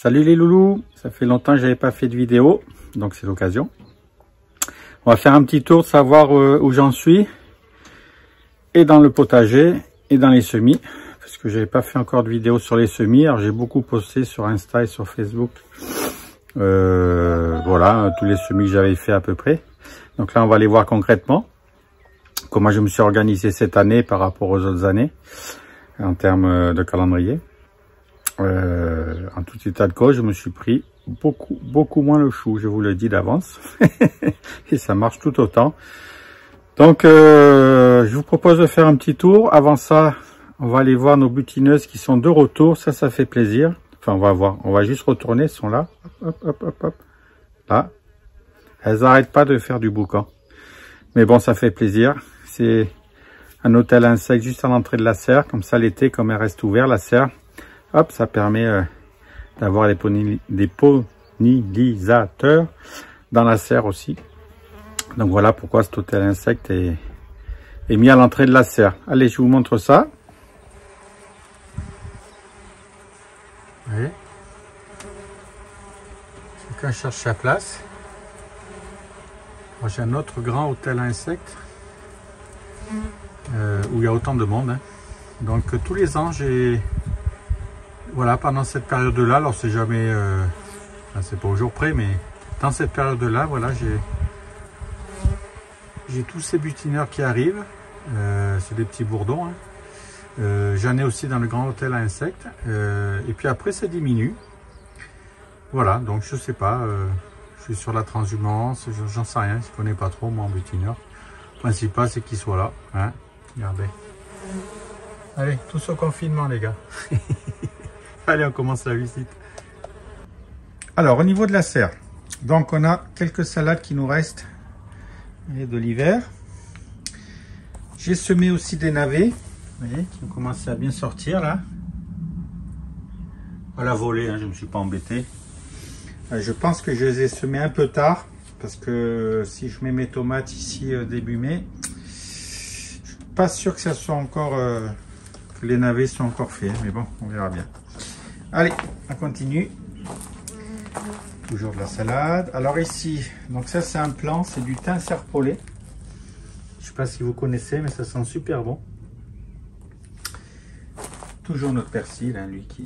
Salut les loulous, ça fait longtemps que j'avais pas fait de vidéo, donc c'est l'occasion. On va faire un petit tour de savoir où j'en suis, et dans le potager, et dans les semis, parce que j'avais pas fait encore de vidéo sur les semis. Alors j'ai beaucoup posté sur Insta et sur Facebook, voilà, tous les semis que j'avais fait à peu près. Donc là on va les voir concrètement, comment je me suis organisé cette année par rapport aux autres années, en termes de calendrier. En tout état de cause, je me suis pris beaucoup moins le chou, je vous le dis d'avance. Et ça marche tout autant. Donc je vous propose de faire un petit tour. Avant ça, on va aller voir nos butineuses qui sont de retour. Ça fait plaisir. Enfin, on va voir. On va juste retourner. Elles sont là. Hop, hop, hop, hop. Là. Elles n'arrêtent pas de faire du boucan. Mais bon, ça fait plaisir. C'est un hôtel à insectes juste à l'entrée de la serre. Comme ça, l'été, comme elle reste ouverte, la serre, hop, ça permet d'avoir des pollinisateurs dans la serre aussi. Donc voilà pourquoi cet hôtel à insectes est mis à l'entrée de la serre. Allez, je vous montre ça. Vous voyez, chacun cherche sa place. J'ai un autre grand hôtel à insectes où il y a autant de monde, hein. Donc tous les ans, voilà, pendant cette période-là, alors c'est jamais, enfin, c'est pas au jour près, mais dans cette période-là, voilà, j'ai tous ces butineurs qui arrivent. C'est des petits bourdons, hein. J'en ai aussi dans le grand hôtel à insectes. Et puis après, ça diminue. Voilà, donc je sais pas, je suis sur la transhumance, j'en sais rien, je connais pas trop moi en butineur. Le principal, c'est qu'il soit là, hein. Regardez. Allez, tous au confinement, les gars. Allez, on commence la visite. Alors, au niveau de la serre, donc on a quelques salades qui nous restent et de l'hiver. J'ai semé aussi des navets, vous voyez, qui ont commencé à bien sortir là. À la volée, hein, je ne me suis pas embêté. Je pense que je les ai semés un peu tard, parce que si je mets mes tomates ici début mai, je ne suis pas sûr que ça soit encore, que les navets soient encore faits, mais bon, on verra bien. Allez, on continue. Toujours de la salade. Alors ici, donc ça c'est un plant, c'est du thym serpollet. Je ne sais pas si vous connaissez, mais ça sent super bon. Toujours notre persil, hein, lui qui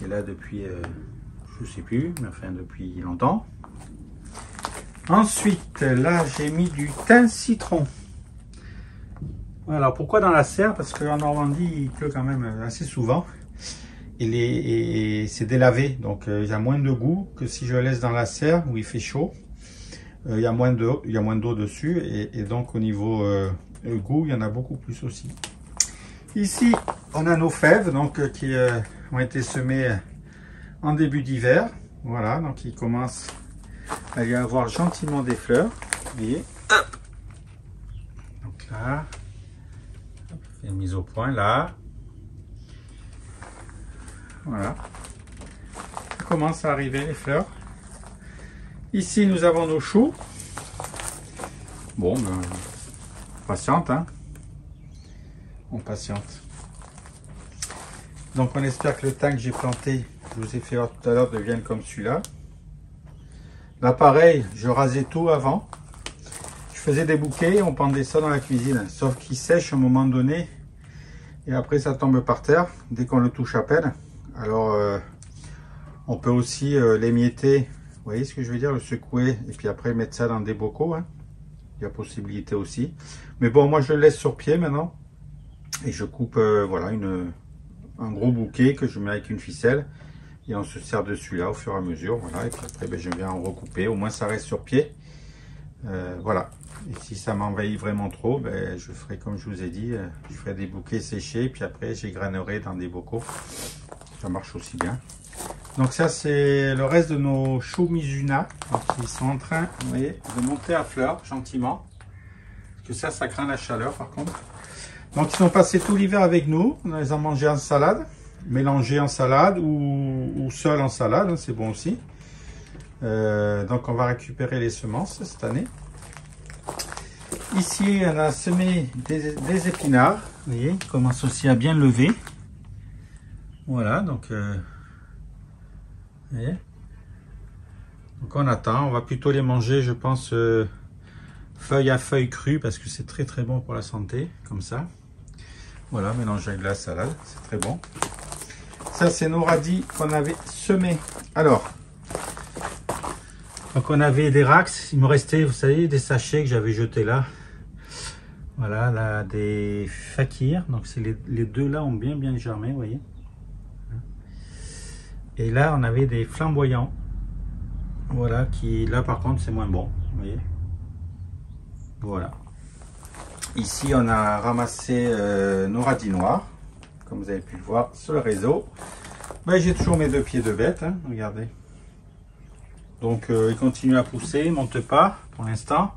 est là depuis, je ne sais plus, mais enfin depuis longtemps. Ensuite, là j'ai mis du thym citron. Alors pourquoi dans la serre? Parce qu'en Normandie, il pleut quand même assez souvent. Et c'est délavé, donc il y a moins de goût que si je laisse dans la serre où il fait chaud. Il y a moins d'eau dessus et donc au niveau goût, il y en a beaucoup plus aussi. Ici, on a nos fèves donc qui ont été semées en début d'hiver. Voilà, donc il commence à y avoir gentiment des fleurs. Vous voyez. Donc là, une mise au point là. Voilà, ça commence à arriver les fleurs. Ici nous avons nos choux. Bon, ben, on patiente, hein. On patiente. Donc on espère que le thym que j'ai planté, je vous ai fait voir tout à l'heure, devienne comme celui-là. Là pareil, je rasais tout avant. Je faisais des bouquets, on pendait ça dans la cuisine. Sauf qu'il sèche à un moment donné. Et après ça tombe par terre, dès qu'on le touche à peine. Alors, on peut aussi l'émietter, vous voyez ce que je veux dire, le secouer et puis après mettre ça dans des bocaux, hein. Il y a possibilité aussi. Mais bon, moi je le laisse sur pied maintenant et je coupe voilà, un gros bouquet que je mets avec une ficelle et on se sert dessus là au fur et à mesure. Voilà, et puis après ben, je viens en recouper, au moins ça reste sur pied. Voilà, et si ça m'envahit vraiment trop, ben, je ferai comme je vous ai dit, je ferai des bouquets séchés puis après j'égrainerai dans des bocaux. Ça marche aussi bien. Donc ça c'est le reste de nos choux Mizuna. Donc ils sont en train, vous voyez, de monter à fleurs gentiment. Parce que ça craint la chaleur par contre. Donc ils sont passés tout l'hiver avec nous. On les a mangés en salade, mélangés en salade ou seuls en salade, hein, c'est bon aussi. Donc on va récupérer les semences cette année. Ici on a semé des épinards. Vous voyez, ils commencent aussi à bien lever. Voilà, donc Vous voyez? Donc on attend, on va plutôt les manger, je pense, feuille à feuille crue, parce que c'est très très bon pour la santé, comme ça. Voilà, mélangé avec de la salade, c'est très bon. Ça, c'est nos radis qu'on avait semés. Alors, donc on avait des rax, il me restait, vous savez, des sachets que j'avais jetés là. Voilà, là, des fakirs. Donc c'est les deux là ont bien germé, vous voyez. Et là, on avait des flamboyants. Voilà, qui là par contre c'est moins bon, vous voyez. Voilà. Ici, on a ramassé nos radis noirs, comme vous avez pu le voir sur le réseau. Ben, j'ai toujours mes deux pieds de bête, hein, regardez. Donc, ils continuent à pousser, ils ne montent pas pour l'instant.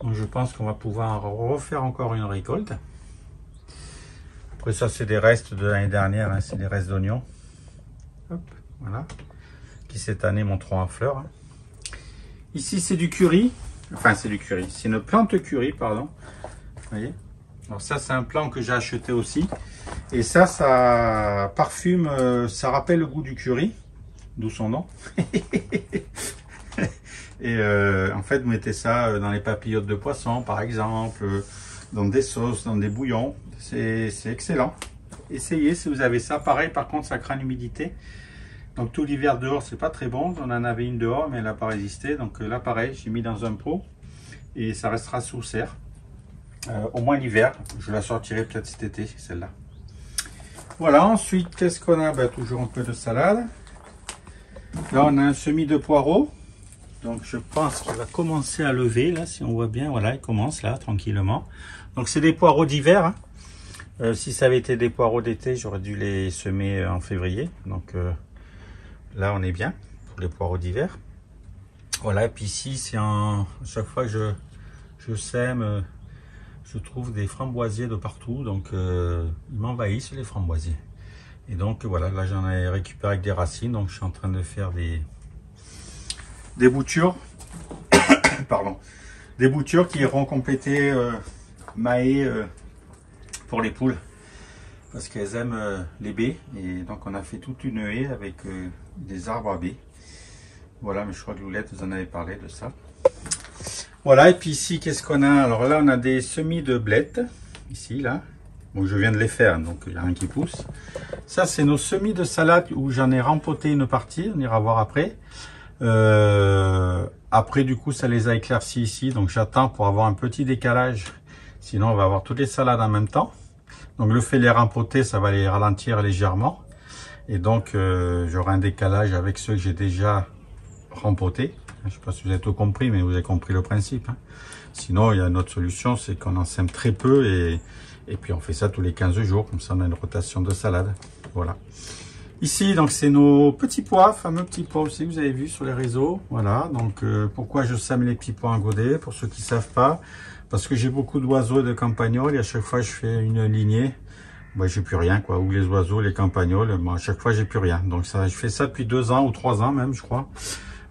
Donc, je pense qu'on va pouvoir refaire encore une récolte. Après, ça, c'est des restes de l'année dernière, hein, c'est des restes d'oignons. Hop, voilà. Qui cette année monteront en fleurs. Hein. Ici, c'est du curry. Enfin, c'est du curry. C'est une plante curry, pardon. Vous voyez? Alors ça, c'est un plant que j'ai acheté aussi. Et ça, ça parfume, ça rappelle le goût du curry. D'où son nom. Et en fait, vous mettez ça dans les papillotes de poisson, par exemple, dans des sauces, dans des bouillons. C'est excellent. Essayez si vous avez ça. Pareil, par contre, ça craint l'humidité. Donc tout l'hiver dehors, c'est pas très bon. On en avait une dehors, mais elle n'a pas résisté. Donc là, pareil, j'ai mis dans un pot et ça restera sous serre. Au moins l'hiver. Je la sortirai peut-être cet été, celle-là. Voilà, ensuite, qu'est-ce qu'on a? Ben, toujours un peu de salade. Là, on a un semis de poireaux. Donc je pense qu'il va commencer à lever, là, si on voit bien. Voilà, il commence là, tranquillement. Donc c'est des poireaux d'hiver. Hein. Si ça avait été des poireaux d'été, j'aurais dû les semer en février. Donc là, on est bien pour les poireaux d'hiver. Voilà, et puis ici, c'est à chaque fois que je sème, je trouve des framboisiers de partout. Donc ils m'envahissent les framboisiers. Et donc voilà, là j'en ai récupéré avec des racines. Donc je suis en train de faire des boutures. Pardon. Des boutures qui iront compléter ma haie pour les poules. Parce qu'elles aiment les baies. Et donc on a fait toute une haie avec des arbres à baies. Voilà, mais je crois que Loulette, vous en avez parlé de ça. Voilà, et puis ici, qu'est-ce qu'on a? Alors là, on a des semis de blettes. Ici, là. Bon, je viens de les faire, donc il n'y a rien qui pousse. Ça, c'est nos semis de salade où j'en ai rempoté une partie. On ira voir après. Après, du coup, ça les a éclaircis ici. Donc, j'attends pour avoir un petit décalage. Sinon, on va avoir toutes les salades en même temps. Donc, le fait de les rempoter, ça va les ralentir légèrement. Et donc, j'aurai un décalage avec ceux que j'ai déjà rempotés. Je ne sais pas si vous avez tout compris, mais vous avez compris le principe. Hein. Sinon, il y a une autre solution, c'est qu'on en sème très peu et puis on fait ça tous les 15 jours. Comme ça, on a une rotation de salade. Voilà. Ici, donc, c'est nos petits pois, fameux petits pois aussi que vous avez vu sur les réseaux. Voilà. Donc, pourquoi je sème les petits pois en godet? Pour ceux qui ne savent pas, parce que j'ai beaucoup d'oiseaux et de campagnols et à chaque fois, je fais une lignée. Ben, j'ai plus rien, quoi. Ou les oiseaux, les campagnols. Ben, à chaque fois, j'ai plus rien. Donc, ça, je fais ça depuis 2 ans ou 3 ans même, je crois.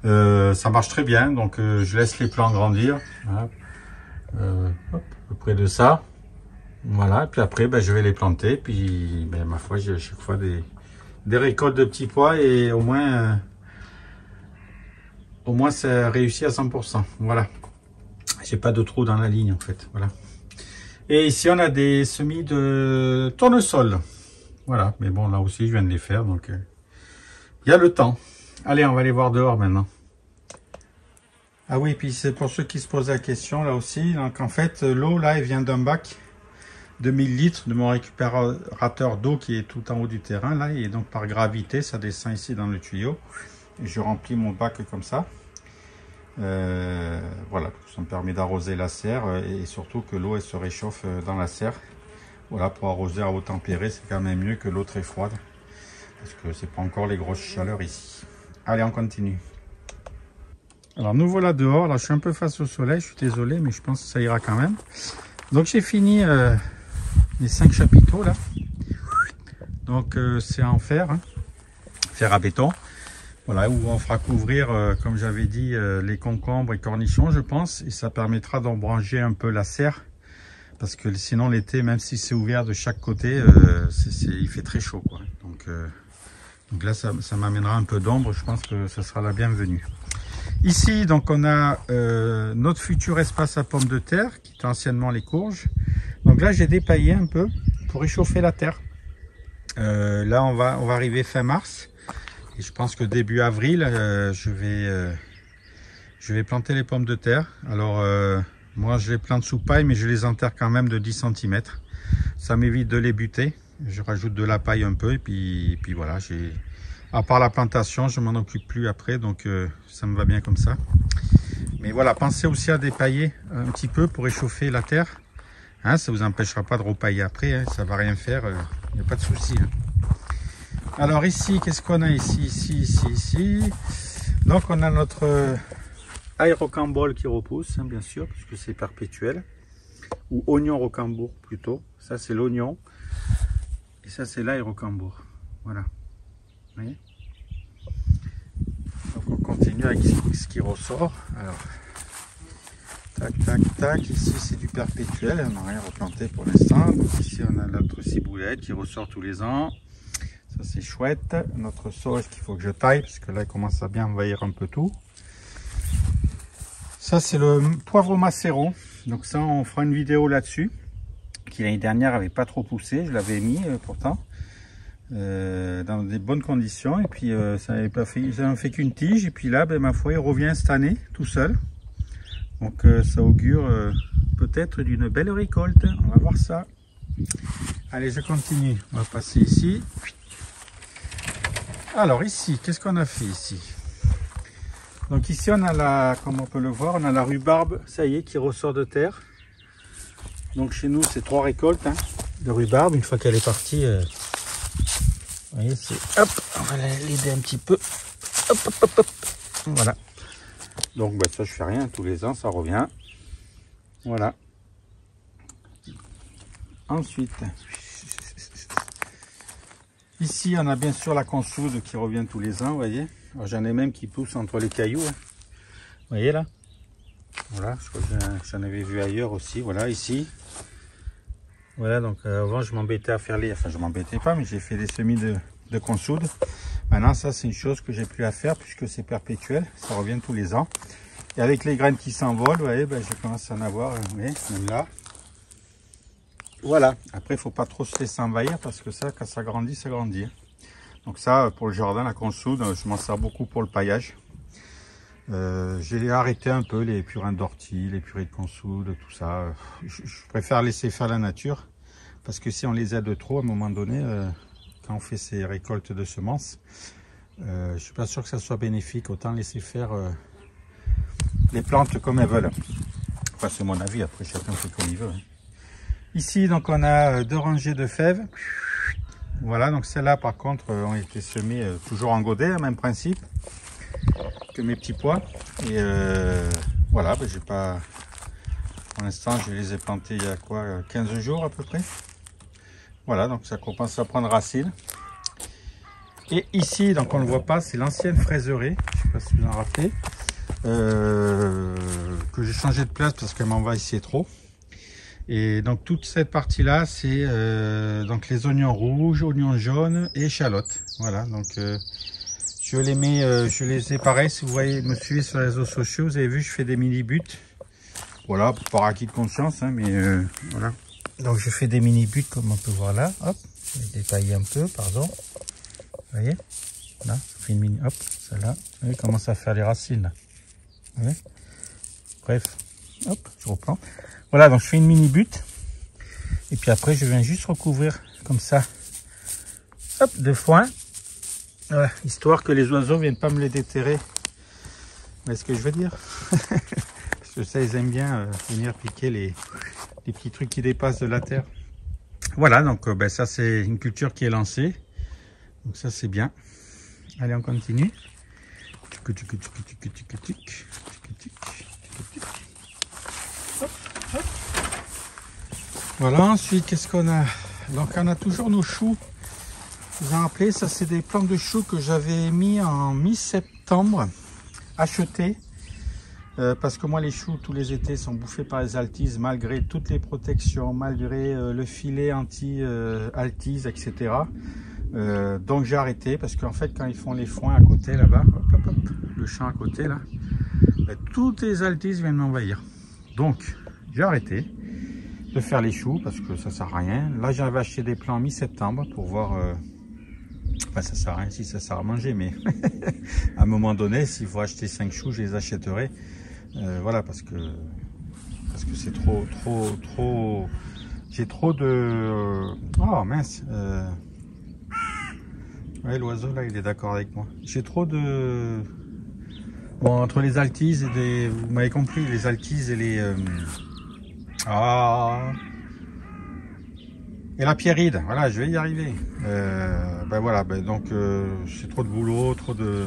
Ça marche très bien, donc je laisse les plants grandir, voilà. Hop, à peu près de ça, voilà, et puis après ben, je vais les planter, puis ben, ma foi j'ai à chaque fois des récoltes de petits pois et au moins ça réussit à 100%, voilà, j'ai pas de trou dans la ligne en fait, voilà. Et ici on a des semis de tournesol, voilà, mais bon là aussi je viens de les faire, donc il y a le temps. Allez, on va aller voir dehors maintenant. Ah oui, puis c'est pour ceux qui se posent la question là aussi. Donc en fait, l'eau là, elle vient d'un bac de 1000 litres de mon récupérateur d'eau qui est tout en haut du terrain là. Et donc par gravité, ça descend ici dans le tuyau. Et je remplis mon bac comme ça. Voilà, ça me permet d'arroser la serre et surtout que l'eau elle se réchauffe dans la serre. Voilà, pour arroser à eau tempérée, c'est quand même mieux que l'eau très froide. Parce que c'est pas encore les grosses chaleurs ici. Allez, on continue. Alors nous voilà dehors, là je suis un peu face au soleil, je suis désolé mais je pense que ça ira quand même. Donc j'ai fini les 5 chapiteaux là. Donc c'est en fer, hein, fer à béton. Voilà, où on fera couvrir, comme j'avais dit, les concombres et cornichons je pense. Et ça permettra d'ombrager un peu la serre. Parce que sinon l'été, même si c'est ouvert de chaque côté, il fait très chaud, quoi. Donc Donc là, ça m'amènera un peu d'ombre. Je pense que ça sera la bienvenue. Ici, donc, on a notre futur espace à pommes de terre, qui était anciennement les courges. Donc là, j'ai dépaillé un peu pour réchauffer la terre. Là, on va arriver fin mars. Et je pense que début avril, je vais planter les pommes de terre. Alors, moi, je les plante sous paille, mais je les enterre quand même de 10 cm. Ça m'évite de les buter. Je rajoute de la paille un peu et puis voilà. À part la plantation, je m'en occupe plus après, donc ça me va bien comme ça. Mais voilà, pensez aussi à dépailler un petit peu pour réchauffer la terre. Hein, ça ne vous empêchera pas de repailler après, hein, ça ne va rien faire, il n'y a pas de souci. Hein. Alors ici, qu'est-ce qu'on a ici? Donc on a notre aérocambole qui repousse, hein, bien sûr, puisque c'est perpétuel. Ou oignon rocambour plutôt. Ça c'est l'oignon. Et ça c'est l'aérocambour. Voilà. Vous voyez? Donc on continue avec ce qui ressort. Alors, tac, tac, tac. Ici c'est du perpétuel. On n'a rien replanté pour l'instant. Ici on a notre ciboulette qui ressort tous les ans. Ça c'est chouette. Notre sauge qu'il faut que je taille parce que là il commence à bien envahir un peu tout. Ça c'est le poivre macéron. Donc ça on fera une vidéo là-dessus. Qui l'année dernière avait pas trop poussé. Je l'avais mis pourtant. Dans des bonnes conditions et puis ça n'avait fait qu'une tige et puis là ma foi il revient cette année tout seul, donc ça augure peut-être d'une belle récolte. On va voir ça. Allez, je continue, on va passer ici. Alors ici, qu'est-ce qu'on a fait ici? Donc ici on a comme on peut le voir, on a la rhubarbe, ça y est, qui ressort de terre. Donc chez nous c'est 3 récoltes hein, de rhubarbe. Une fois qu'elle est partie, vous voyez, hop, on va l'aider un petit peu. Hop, hop, hop, hop. Voilà. Donc bah, ça je fais rien, tous les ans ça revient. Voilà. Ensuite, ici on a bien sûr la consoude qui revient tous les ans, vous voyez. J'en ai même qui poussent entre les cailloux. Hein. Vous voyez là. Voilà, je crois que j'en avais vu ailleurs aussi. Voilà, ici. Voilà, donc avant je m'embêtais à faire enfin je m'embêtais pas, mais j'ai fait des semis de consoude. Maintenant ça c'est une chose que j'ai plus à faire puisque c'est perpétuel, ça revient tous les ans. Et avec les graines qui s'envolent, vous voyez, ben, je commence à en avoir, vous voyez, même là. Voilà, après il faut pas trop se laisser envahir parce que ça, quand ça grandit, ça grandit. Donc ça, pour le jardin, la consoude, je m'en sers beaucoup pour le paillage. J'ai arrêté un peu les purins d'ortie, les purées de consoude, tout ça. Je préfère laisser faire la nature parce que si on les aide trop, à un moment donné, quand on fait ces récoltes de semences, je suis pas sûr que ça soit bénéfique. Autant laisser faire les plantes comme elles veulent. Enfin, c'est mon avis. Après, chacun fait comme il veut. Hein. Ici, donc, on a 2 rangées de fèves. Voilà, donc celles-là, par contre, ont été semées toujours en godet, hein, même principe que mes petits pois. Et voilà, ben, j'ai pas. Pour l'instant, je les ai plantés il y a quoi, 15 jours à peu près. Voilà, donc ça commence à prendre racine. Et ici, donc on ne le voit pas, c'est l'ancienne fraiserie. Je ne sais pas si vous en rappelez. Que j'ai changé de place parce qu'elle m'envahissait trop. Et donc toute cette partie-là, c'est donc les oignons rouges, oignons jaunes et échalotes. Voilà, donc je les mets, je les ai pareil. Si vous voyez, me suivez sur les réseaux sociaux, vous avez vu, je fais des mini-buts. Voilà, par acquis de conscience, hein, mais voilà. Donc je fais des mini-buts comme on peut voir là. Hop, je vais détailler un peu, pardon. Vous voyez, là, je fais une mini, hop, celle-là. Vous voyez, commence à faire les racines là. Vous voyez. Bref, hop, je reprends. Voilà, donc je fais une mini-butte. Et puis après, je viens juste recouvrir comme ça, hop, de foin. Voilà, histoire que les oiseaux viennent pas me les déterrer. Vous voyez ce que je veux dire? Parce que ça, ils aiment bien venir piquer les petits trucs qui dépassent de la terre. Voilà, donc ben, ça, c'est une culture qui est lancée. Donc ça, c'est bien. Allez, on continue. Voilà, ensuite, qu'est-ce qu'on a? Donc, on a toujours nos choux. Vous vous en rappelez, ça, c'est des plants de choux que j'avais mis en mi-septembre, achetés. Parce que moi, les choux, tous les étés, sont bouffés par les altises, malgré toutes les protections, malgré le filet anti-altise, etc. Donc j'ai arrêté parce qu'en fait quand ils font les foins à côté là-bas, le champ à côté là, toutes les altises viennent m'envahir. Donc j'ai arrêté de faire les choux parce que ça sert à rien. Là j'avais acheté des plants mi-septembre pour voir, enfin ça sert à rien si ça sert à manger, mais à un moment donné s'il faut acheter 5 choux je les achèterai. Voilà parce que c'est trop, j'ai trop de, oh mince, ouais, l'oiseau là il est d'accord avec moi, j'ai trop de, bon, entre les altises et des, vous m'avez compris, les altises et les et la pierride, voilà, je vais y arriver. Ben voilà, ben donc c'est trop de boulot, trop de.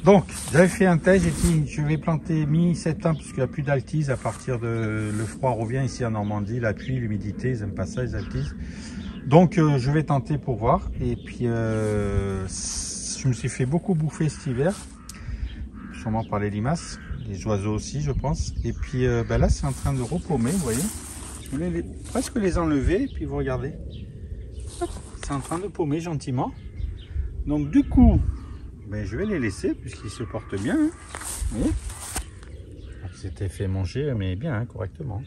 Donc j'avais fait un test, j'ai dit je vais planter mi-septembre parce qu'il n'y a plus d'altise à partir de, le froid revient ici en Normandie, la pluie, l'humidité, ils n'aiment pas ça les altises. Donc je vais tenter pour voir. Et puis je me suis fait beaucoup bouffer cet hiver, sûrement par les limaces, les oiseaux aussi je pense. Et puis ben là c'est en train de repaumer, vous voyez. Je voulais presque les enlever et puis vous regardez. C'est en train de paumer gentiment. Donc du coup, ben, je vais les laisser puisqu'ils se portent bien. Hein. Vous voyez, ils s'étaient fait manger mais bien, hein, correctement.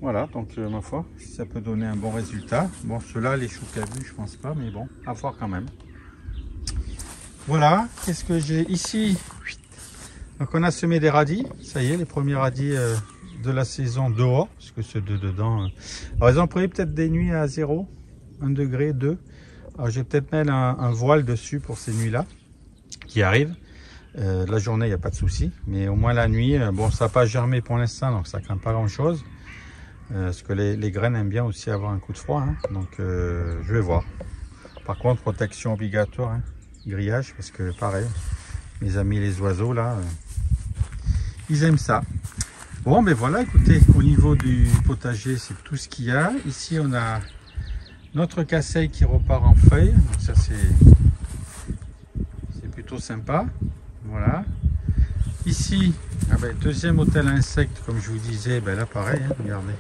Voilà, donc ma foi, ça peut donner un bon résultat. Bon, ceux-là, les choux cabus, je pense pas, mais bon, à voir quand même. Voilà, qu'est-ce que j'ai ici? Donc on a semé des radis, ça y est, les premiers radis de la saison dehors, parce que ceux de dedans, alors ils ont pris peut-être des nuits à 0, 1 degré, 2. Alors je vais peut-être mettre un voile dessus pour ces nuits-là, qui arrivent. La journée, il n'y a pas de souci, mais au moins la nuit, bon, ça n'a pas germé pour l'instant, donc ça craint pas grand-chose. Parce que les graines aiment bien aussi avoir un coup de froid, hein. Donc je vais voir. Par contre, protection obligatoire, hein. Grillage, parce que pareil, mes amis les oiseaux là, ils aiment ça. Bon, ben voilà, écoutez, au niveau du potager, c'est tout ce qu'il y a. Ici, on a notre casseille qui repart en feuilles, donc ça c'est plutôt sympa. Voilà. Ici, ah ben, deuxième hôtel à insectes, comme je vous disais, ben là pareil, hein, regardez.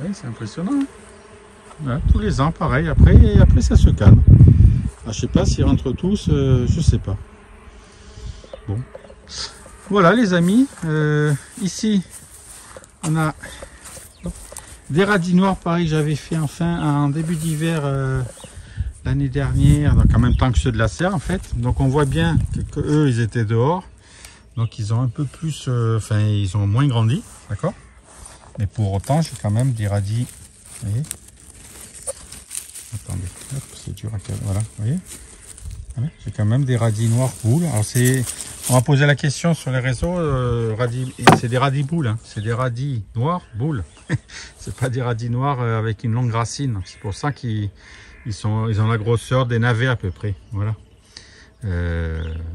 Oui, c'est impressionnant. Hein, voilà, tous les ans, pareil. Après ça se calme. Alors, je sais pas s'ils rentrent tous, je sais pas. Bon, voilà les amis. Ici, on a des radis noirs, pareil, que j'avais fait enfin en début d'hiver l'année dernière, donc en même temps que ceux de la serre en fait. Donc on voit bien que eux, ils étaient dehors. Donc ils ont un peu plus, enfin ils ont moins grandi, d'accord. Mais pour autant, j'ai quand même des radis. Vous voyez, attendez, c'est dur à caler. Voilà, vous voyez, voilà, j'ai quand même des radis noirs boules. Alors on va poser la question sur les réseaux. C'est des radis boules, hein. C'est des radis noirs boules. C'est pas des radis noirs avec une longue racine. C'est pour ça qu'ils ont la grosseur des navets à peu près. Voilà.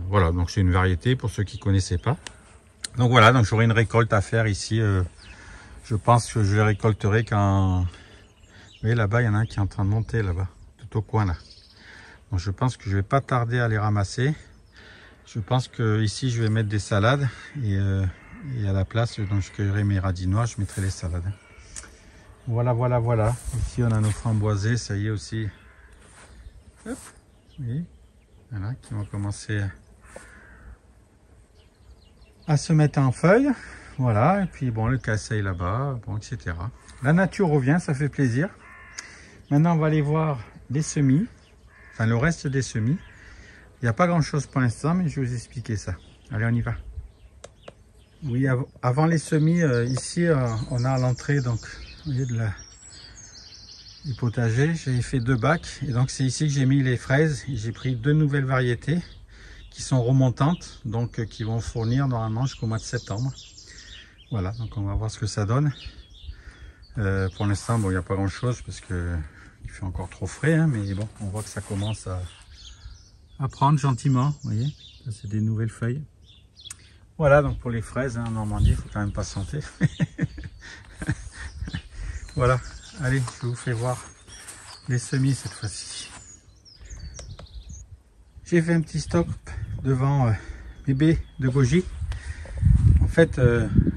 Voilà, donc c'est une variété pour ceux qui connaissaient pas. Donc voilà, donc j'aurai une récolte à faire ici. Je pense que je les récolterai quand... Vous voyez là-bas, il y en a un qui est en train de monter là-bas, tout au coin là. Donc je pense que je vais pas tarder à les ramasser. Je pense que ici je vais mettre des salades et à la place, donc je cueillerai mes radis noirs, je mettrai les salades. Voilà, voilà, voilà. Ici on a nos framboisés, ça y est aussi. Hop, vous voyez, voilà, qui vont commencer à se mettre en feuilles. Voilà, et puis bon, le casseille là-bas, bon, etc. La nature revient, ça fait plaisir. Maintenant, on va aller voir les semis, enfin le reste des semis. Il n'y a pas grand-chose pour l'instant, mais je vais vous expliquer ça. Allez, on y va. Oui, avant les semis, ici, on a à l'entrée, donc, vous voyez, du potager. J'ai fait 2 bacs, et donc c'est ici que j'ai mis les fraises. J'ai pris 2 nouvelles variétés qui sont remontantes, donc qui vont fournir normalement jusqu'au mois de septembre. Voilà, donc on va voir ce que ça donne. Pour l'instant, bon, il n'y a pas grand chose parce que il fait encore trop frais, hein, mais bon, on voit que ça commence à prendre gentiment. Vous voyez, ça c'est des nouvelles feuilles. Voilà, donc pour les fraises, hein, en Normandie, il faut quand même patienter. Voilà, allez, je vous fais voir les semis cette fois-ci. J'ai fait un petit stop devant mes baies de goji. En fait,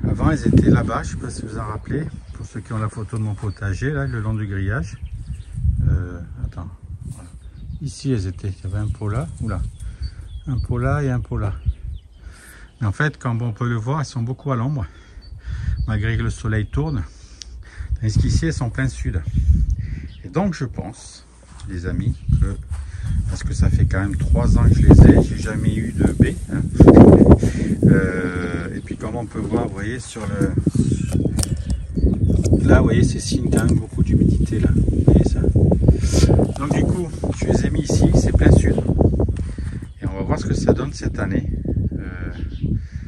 Avant, elles étaient là-bas, je ne sais pas si vous en rappelez, pour ceux qui ont la photo de mon potager, là, le long du grillage. Attends, voilà. Ici, elles étaient, il y avait un pot là, oula, un pot là et un pot là. Mais en fait, comme on peut le voir, elles sont beaucoup à l'ombre, malgré que le soleil tourne. Tandis qu'ici, elles sont plein sud. Et donc, je pense, les amis, que, parce que ça fait quand même 3 ans que je les ai, j'ai jamais eu de baies. Hein. Et puis, comme on peut voir, vous voyez, sur le... Là, vous voyez, c'est signe quand même beaucoup d'humidité, là. Vous voyez ça? Donc, du coup, je les ai mis ici, c'est plein sud. Et on va voir ce que ça donne cette année.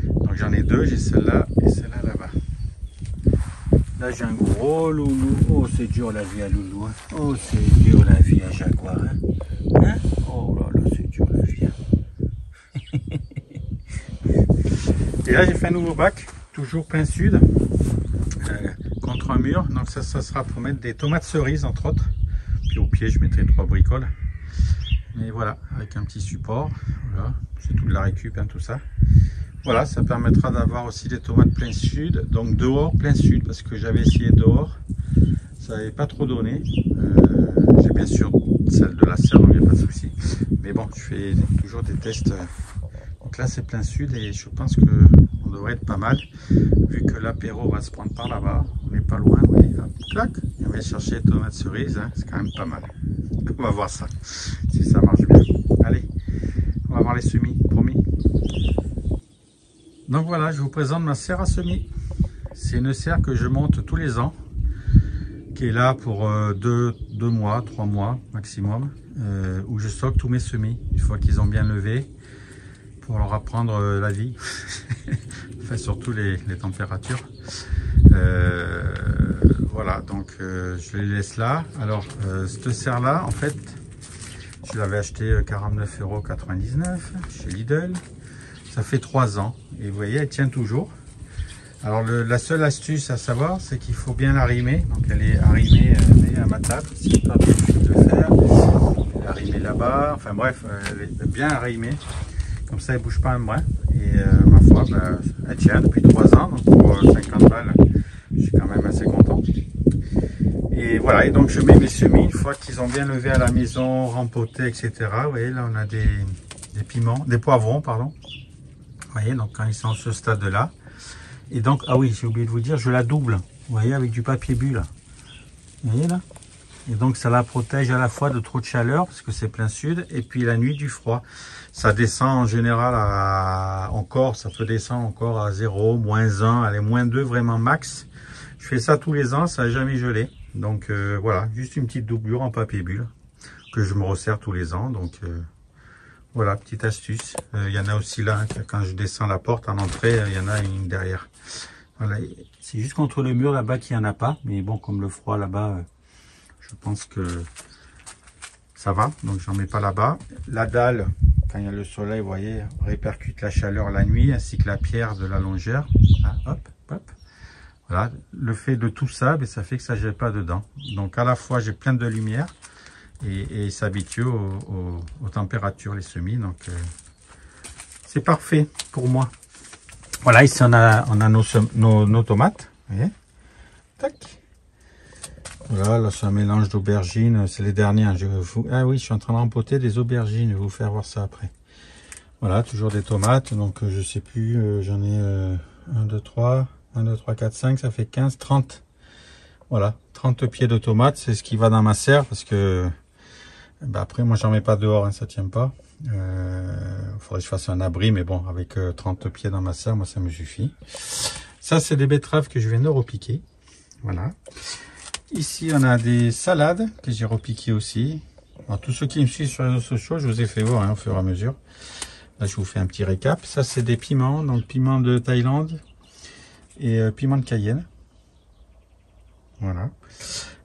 Donc, j'en ai 2, j'ai celle-là et celle-là là-bas. Là, j'ai un gros loulou. Oh, c'est dur la vie à loulou. Hein. Oh, c'est dur la vie à jaguar. Hein. Hein? Oh là là, c'est dur la vie. Hein. Et là, j'ai fait un nouveau bac, toujours plein sud, contre un mur. Donc ça sera pour mettre des tomates cerises, entre autres. Puis au pied, je mettrai 3 bricoles. Mais voilà, avec un petit support. Voilà, c'est tout de la récup, hein, tout ça. Voilà, ça permettra d'avoir aussi des tomates plein sud, donc dehors plein sud, parce que j'avais essayé dehors, ça n'avait pas trop donné. J'ai bien sûr celle de la serre, donc il n'y a pas de souci. Mais bon, je fais toujours des tests. Donc là, c'est plein sud et je pense qu'on devrait être pas mal, vu que l'apéro va se prendre par là-bas. On n'est pas loin, oui. Hop, clac, on va chercher les tomates cerises, hein, c'est quand même pas mal. On va voir ça, si ça marche bien. Allez, on va voir les semis, promis. Donc voilà, je vous présente ma serre à semis. C'est une serre que je monte tous les ans, qui est là pour 2 mois, 3 mois maximum, où je stocke tous mes semis, une fois qu'ils ont bien levé, pour leur apprendre la vie, enfin surtout les températures. Voilà, donc je les laisse là. Alors, cette serre-là, en fait, je l'avais acheté 49,99 € chez Lidl. Ça fait 3 ans et vous voyez, elle tient toujours. Alors la seule astuce à savoir, c'est qu'il faut bien l'arrimer. Donc elle est arrimée à ma table, si pas bien de le faire. Elle est arrimée là-bas. Enfin bref, elle est bien arrimée. Comme ça, elle ne bouge pas un brin. Et ma foi, bah, elle tient depuis 3 ans. Donc pour 50 balles, je suis quand même assez content. Et voilà, et donc je mets mes semis une fois qu'ils ont bien levé à la maison, rempotés, etc. Vous voyez, là on a des piments, des poivrons, pardon. Vous voyez, donc quand ils sont à ce stade-là. Et donc, ah oui, j'ai oublié de vous dire, je la double. Vous voyez, avec du papier bulle. Vous voyez là? Et donc, ça la protège à la fois de trop de chaleur, parce que c'est plein sud, et puis la nuit du froid. Ça descend en général ça peut descendre encore à 0, -1, allez, -2 vraiment max. Je fais ça tous les ans, ça n'a jamais gelé. Donc voilà, juste une petite doublure en papier bulle, que je me resserre tous les ans. Donc voilà, petite astuce. Il y en a aussi là, quand je descends la porte en entrée, il y en a une derrière. Voilà, c'est juste contre le mur là-bas qu'il n'y en a pas. Mais bon, comme le froid là-bas, je pense que ça va. Donc j'en mets pas là-bas. La dalle, quand il y a le soleil, vous voyez, répercute la chaleur la nuit, ainsi que la pierre de la longère. Là, hop, hop. Voilà, le fait de tout ça, ça fait que ça ne gèle pas dedans. Donc à la fois, j'ai plein de lumière. Et s'habituer aux températures, les semis. Donc c'est parfait pour moi. Voilà, ici on a nos tomates. Vous voyez, tac. Voilà, là c'est un mélange d'aubergines. C'est les derniers. Ah oui, je suis en train de rempoter des aubergines. Je vais vous faire voir ça après. Voilà, toujours des tomates. Donc je sais plus, j'en ai 1, 2, 3, 4, 5, ça fait 15, 30. Voilà, 30 pieds de tomates. C'est ce qui va dans ma serre parce que bah après, moi, j'en mets pas dehors, hein, ça tient pas. Faudrait que je fasse un abri, mais bon, avec 30 pieds dans ma serre, moi, ça me suffit. Ça, c'est des betteraves que je viens de repiquer. Voilà. Ici, on a des salades que j'ai repiquées aussi. Alors, tous ceux qui me suivent sur les réseaux sociaux, je vous ai fait voir hein, au fur et à mesure. Là, je vous fais un petit récap. Ça, c'est des piments, donc piment de Thaïlande et piment de Cayenne. Voilà.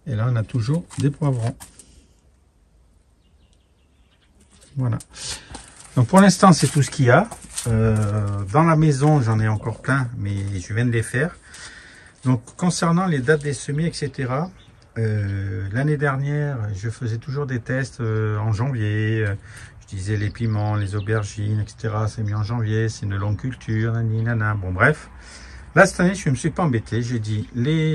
Et là, on a toujours des poivrons. Voilà. Donc pour l'instant, c'est tout ce qu'il y a. Dans la maison, j'en ai encore plein, mais je viens de les faire. Donc concernant les dates des semis, etc. L'année dernière, je faisais toujours des tests en janvier. Je disais les piments, les aubergines, etc. C'est mis en janvier, c'est une longue culture, nanana. Bon bref. Là, cette année, je ne me suis pas embêté. J'ai dit,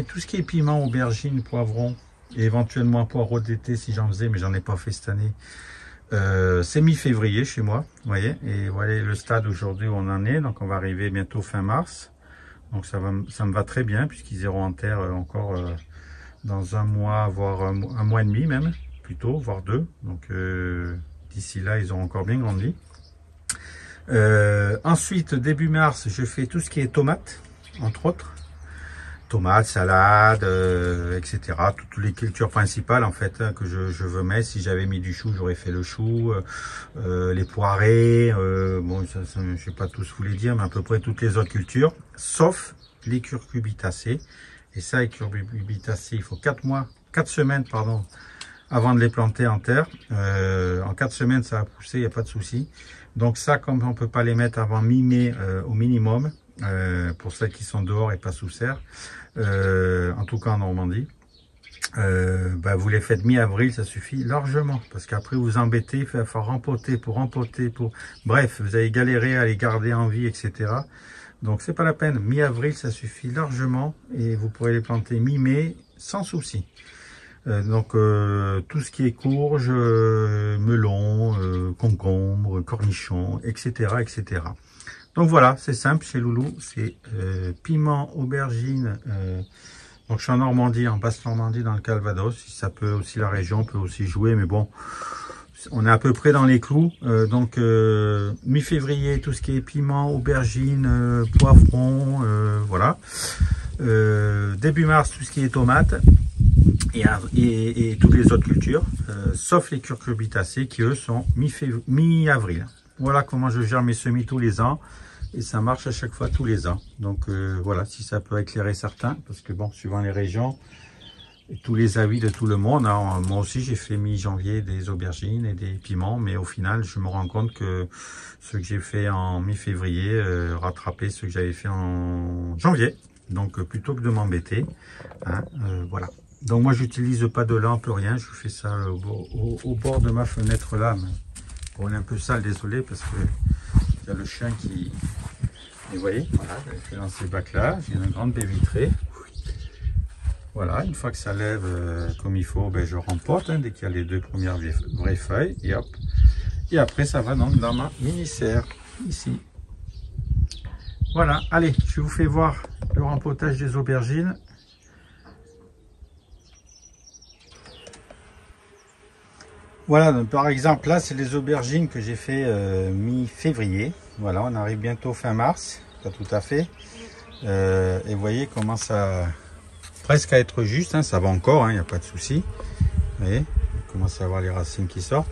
tout ce qui est piment, aubergine, poivron, et éventuellement un poireau d'été si j'en faisais, mais j'en ai pas fait cette année. C'est mi-février chez moi, vous voyez. Et voilà le stade aujourd'hui où on en est. Donc, on va arriver bientôt fin mars. Donc, ça me va très bien, puisqu'ils iront en terre encore dans un mois, voire un mois et demi même, plutôt, voire 2. Donc, d'ici là, ils auront encore bien grandi. Ensuite, début mars, je fais tout ce qui est tomates, entre autres. Tomates, salades, etc. Toutes les cultures principales en fait que je veux mettre. Si j'avais mis du chou, j'aurais fait le chou, les poirées, bon, je ne vais pas tous vous les dire, mais à peu près toutes les autres cultures, sauf les curcubitacées. Et ça, les curcubitacées, il faut 4 semaines, pardon, avant de les planter en terre. En 4 semaines, ça va pousser, il n'y a pas de souci. Donc ça, comme on ne peut pas les mettre avant mi-mai au minimum, pour celles qui sont dehors et pas sous serre, en tout cas en Normandie, vous les faites mi-avril, ça suffit largement, parce qu'après vous embêtez, il faut rempoter, bref, vous allez galérer à les garder en vie, etc. Donc c'est pas la peine, mi-avril ça suffit largement, et vous pourrez les planter mi-mai sans souci. Donc tout ce qui est courge, melon, concombre, cornichons, etc., etc. Donc voilà, c'est simple chez Loulou, c'est piment, aubergine. Donc je suis en Normandie, en Basse-Normandie, dans le Calvados. Si ça peut aussi, la région peut aussi jouer, mais bon, on est à peu près dans les clous. Donc mi-février, tout ce qui est piment, aubergine, poivron, voilà. Début mars, tout ce qui est tomates et toutes les autres cultures, sauf les curcubitacées qui eux sont mi-avril. Voilà comment je gère mes semis tous les ans. Et ça marche à chaque fois tous les ans. Donc voilà, si ça peut éclairer certains, parce que bon, suivant les régions, et tous les avis de tout le monde, hein, moi aussi j'ai fait mi-janvier des aubergines et des piments, mais au final je me rends compte que ce que j'ai fait en mi-février rattrapait ce que j'avais fait en janvier. Donc plutôt que de m'embêter, hein, voilà. Donc moi j'utilise pas de lampe, rien, je fais ça au bord de ma fenêtre là. Bon, on est un peu sale, désolé, parce que il y a le chien qui... Et vous voyez, voilà, j'avais fait dans ces bacs là, j'ai une grande baie vitrée. Voilà, une fois que ça lève comme il faut, je remporte, hein, dès qu'il y a les 2 premières vraies feuilles, et hop. Et après ça va donc dans ma mini-serre, ici. Voilà, allez, je vous fais voir le rempotage des aubergines. Voilà, donc par exemple, là, c'est les aubergines que j'ai fait mi-février. Voilà, on arrive bientôt fin mars, pas tout à fait. Et vous voyez comment ça presque à être juste, hein, ça va encore, il n'y a pas de souci. Vous voyez, on commence à avoir les racines qui sortent.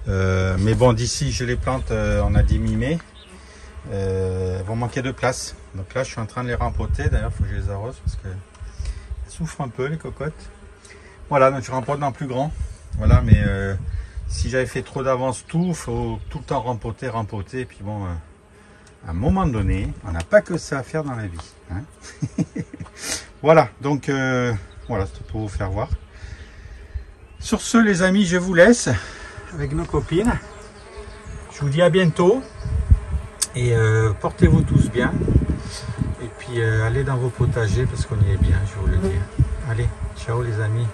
Mais bon, d'ici, je les plante, on a dit mi-mai. Elles vont manquer de place. Donc là, je suis en train de les rempoter. D'ailleurs, il faut que je les arrose parce qu'elles souffrent un peu, les cocottes. Voilà, donc je rempote dans plus grand. Voilà, mais si j'avais fait trop d'avance tout, faut tout le temps rempoter, et puis bon, à un moment donné, on n'a pas que ça à faire dans la vie. Hein. Voilà, donc voilà, c'était pour vous faire voir. Sur ce, les amis, je vous laisse avec nos copines. Je vous dis à bientôt et portez-vous tous bien. Et puis allez dans vos potagers parce qu'on y est bien, je vous le dis. Allez, ciao les amis.